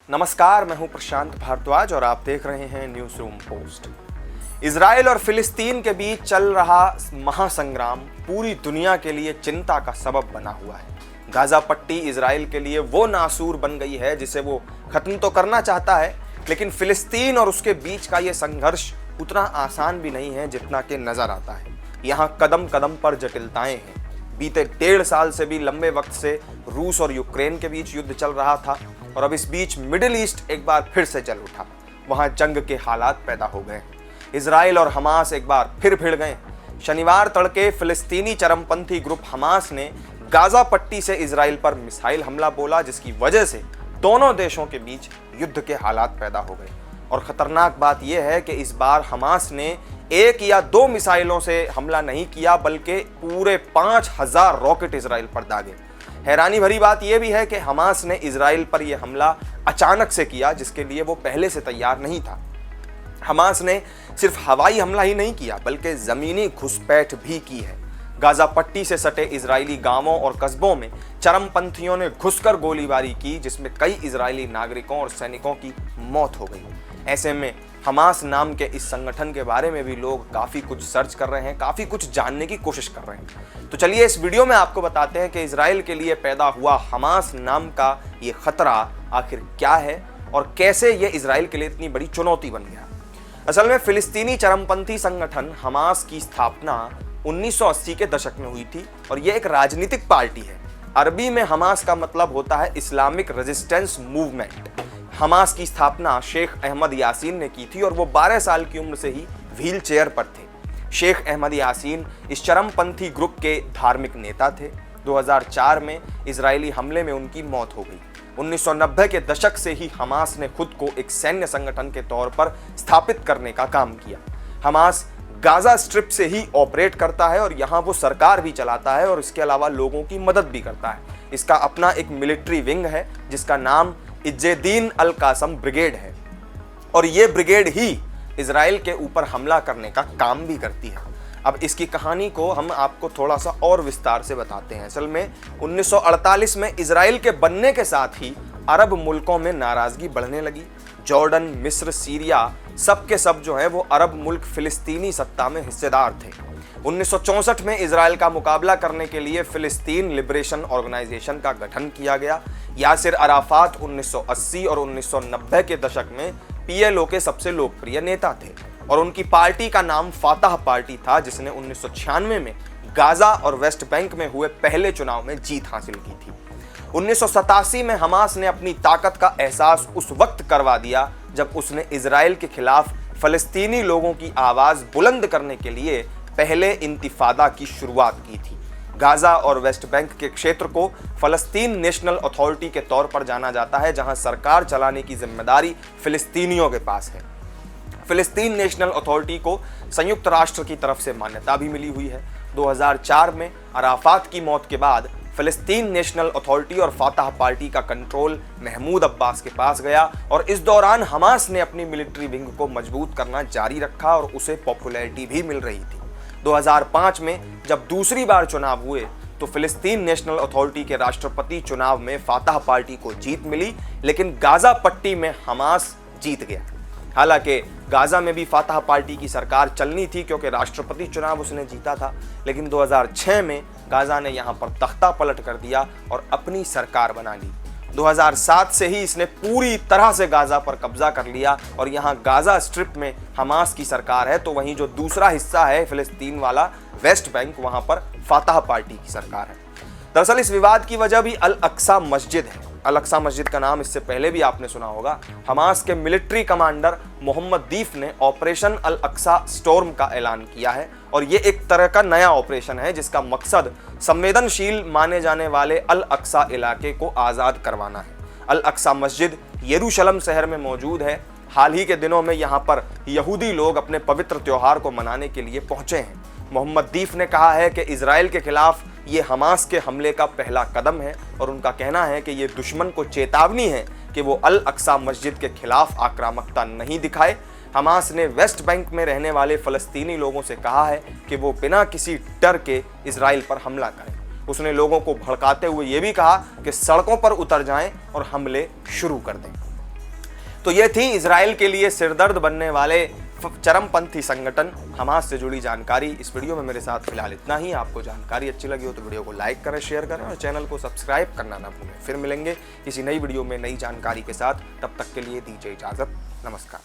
नमस्कार, मैं हूं प्रशांत भारद्वाज और आप देख रहे हैं न्यूज रूम पोस्ट। इजराइल और फिलिस्तीन के बीच चल रहा महासंग्राम पूरी दुनिया के लिए चिंता का सबब बना हुआ है। गाजा पट्टी इजराइल के लिए वो नासूर बन गई है जिसे वो खत्म तो करना चाहता है, लेकिन फिलिस्तीन और उसके बीच का ये संघर्ष उतना आसान भी नहीं है जितना कि नजर आता है। यहाँ कदम कदम पर जटिलताएं हैं। बीते 1.5 साल से भी लंबे वक्त से रूस और यूक्रेन के बीच युद्ध चल रहा था और अब इस बीच मिडिल ईस्ट एक बार फिर से जल उठा। वहां जंग के हालात पैदा हो गए। इजराइल और हमास एक बार फिर भिड़ गए। शनिवार तड़के फिलिस्तीनी चरमपंथी ग्रुप हमास ने गाजा पट्टी से इजराइल पर मिसाइल हमला बोला, जिसकी वजह से दोनों देशों के बीच युद्ध के हालात पैदा हो गए। और खतरनाक बात यह है कि इस बार हमास ने 1 या 2 मिसाइलों से हमला नहीं किया, बल्कि पूरे 5000 रॉकेट इजराइल पर दागे। हैरानी भरी बात यह भी है कि हमास ने इजराइल पर यह हमला अचानक से किया, जिसके लिए वो पहले से तैयार नहीं था। हमास ने सिर्फ हवाई हमला ही नहीं किया, बल्कि जमीनी घुसपैठ भी की है। गाजा पट्टी से सटे इजरायली गांवों और कस्बों में चरमपंथियों ने घुसकर गोलीबारी की, जिसमें कई इजरायली नागरिकों और सैनिकों की मौत हो गई। ऐसे में हमास नाम के इस संगठन के बारे में भी लोग काफ़ी कुछ सर्च कर रहे हैं, काफ़ी कुछ जानने की कोशिश कर रहे हैं। तो चलिए इस वीडियो में आपको बताते हैं कि इजराइल के लिए पैदा हुआ हमास नाम का ये खतरा आखिर क्या है और कैसे ये इजराइल के लिए इतनी बड़ी चुनौती बन गया। असल में फिलिस्तीनी चरमपंथी संगठन हमास की स्थापना 1980 के दशक में हुई थी और ये एक राजनीतिक पार्टी है। अरबी में हमास का मतलब होता है इस्लामिक रेजिस्टेंस मूवमेंट। हमास की स्थापना शेख अहमद यासीन ने की थी और वो 12 साल की उम्र से ही व्हील चेयर पर थे। शेख अहमद यासीन इस चरमपंथी ग्रुप के धार्मिक नेता थे। 2004 में इजरायली हमले में उनकी मौत हो गई। 1990 के दशक से ही हमास ने खुद को एक सैन्य संगठन के तौर पर स्थापित करने का काम किया। हमास गाजा स्ट्रिप से ही ऑपरेट करता है और यहाँ वो सरकार भी चलाता है और इसके अलावा लोगों की मदद भी करता है। इसका अपना एक मिलिट्री विंग है जिसका नाम इज्जेदीन अल कासम ब्रिगेड है और ये ब्रिगेड ही इजराइल के ऊपर हमला करने का काम भी करती है। अब इसकी कहानी को हम आपको थोड़ा सा और विस्तार से बताते हैं। असल में 1948 में इजराइल के बनने के साथ ही अरब मुल्कों में नाराजगी बढ़ने लगी। जॉर्डन, मिस्र, सीरिया सब के सब जो है वो अरब मुल्क फिलिस्तीनी सत्ता में हिस्सेदार थे। 1964 में इजराइल का मुकाबला करने के लिए फिलिस्तीन लिबरेशन ऑर्गेनाइजेशन का गठन किया गया। यासिर अराफात 1980 और 1990 के दशक में पीएलओ के सबसे लोकप्रिय नेता थे और उनकी पार्टी का नाम फातह पार्टी था, जिसने 1996 में गाजा और वेस्ट बैंक में हुए पहले चुनाव में जीत हासिल की थी। 1987 में हमास ने अपनी ताकत का एहसास उस वक्त करवा दिया जब उसने इजराइल के खिलाफ फलस्तीनी लोगों की आवाज बुलंद करने के लिए पहले इंतिफादा की शुरुआत की थी। गाजा और वेस्ट बैंक के क्षेत्र को फलस्तीन नेशनल अथॉरिटी के तौर पर जाना जाता है, जहां सरकार चलाने की जिम्मेदारी फिलिस्तीनियों के पास है। फिलिस्तीन नेशनल अथॉरिटी को संयुक्त राष्ट्र की तरफ से मान्यता भी मिली हुई है। 2004 में अराफात की मौत के बाद फिलिस्तीन नेशनल अथॉरिटी और फातह पार्टी का कंट्रोल महमूद अब्बास के पास गया और इस दौरान हमास ने अपनी मिलिट्री विंग को मजबूत करना जारी रखा और उसे पॉपुलैरिटी भी मिल रही थी। 2005 में जब दूसरी बार चुनाव हुए तो फिलिस्तीन नेशनल अथॉरिटी के राष्ट्रपति चुनाव में फातह पार्टी को जीत मिली, लेकिन गाजा पट्टी में हमास जीत गया। हालांकि गाजा में भी फातह पार्टी की सरकार चलनी थी क्योंकि राष्ट्रपति चुनाव उसने जीता था, लेकिन 2006 में गाजा ने यहां पर तख्ता पलट कर दिया और अपनी सरकार बना ली। 2007 से ही इसने पूरी तरह से गाजा पर कब्जा कर लिया और यहां गाजा स्ट्रिप में हमास की सरकार है, तो वहीं जो दूसरा हिस्सा है फिलिस्तीन वाला वेस्ट बैंक, वहां पर फातह पार्टी की सरकार है। दरअसल इस विवाद की वजह भी अल अक्सा मस्जिद है। अल अक्सा मस्जिद का नाम इससे पहले भी आपने सुना होगा। हमास के मिलिट्री कमांडर मोहम्मद दीफ ने ऑपरेशन अल अक्सा स्टॉर्म का ऐलान किया है और ये एक तरह का नया ऑपरेशन है जिसका मकसद संवेदनशील माने जाने वाले अल अक्सा इलाके को आज़ाद करवाना है। अल अक्सा मस्जिद यरूशलेम शहर में मौजूद है। हाल ही के दिनों में यहाँ पर यहूदी लोग अपने पवित्र त्योहार को मनाने के लिए पहुंचे हैं। मोहम्मद दीफ ने कहा है कि इजराइल के खिलाफ ये हमास के हमले का पहला कदम है और उनका कहना है कि ये दुश्मन को चेतावनी है कि वो अल अक्सा मस्जिद के खिलाफ आक्रामकता नहीं दिखाए। हमास ने वेस्ट बैंक में रहने वाले फलस्तीनी लोगों से कहा है कि वो बिना किसी डर के इजराइल पर हमला करें। उसने लोगों को भड़काते हुए ये भी कहा कि सड़कों पर उतर जाएं और हमले शुरू कर दें। तो यह थी इजराइल के लिए सिरदर्द बनने वाले चरमपंथी संगठन हमास से जुड़ी जानकारी। इस वीडियो में मेरे साथ फिलहाल इतना ही। आपको जानकारी अच्छी लगी हो तो वीडियो को लाइक करें, शेयर करें और चैनल को सब्सक्राइब करना ना भूलें। फिर मिलेंगे किसी नई वीडियो में नई जानकारी के साथ। तब तक के लिए दीजिए इजाजत। नमस्कार।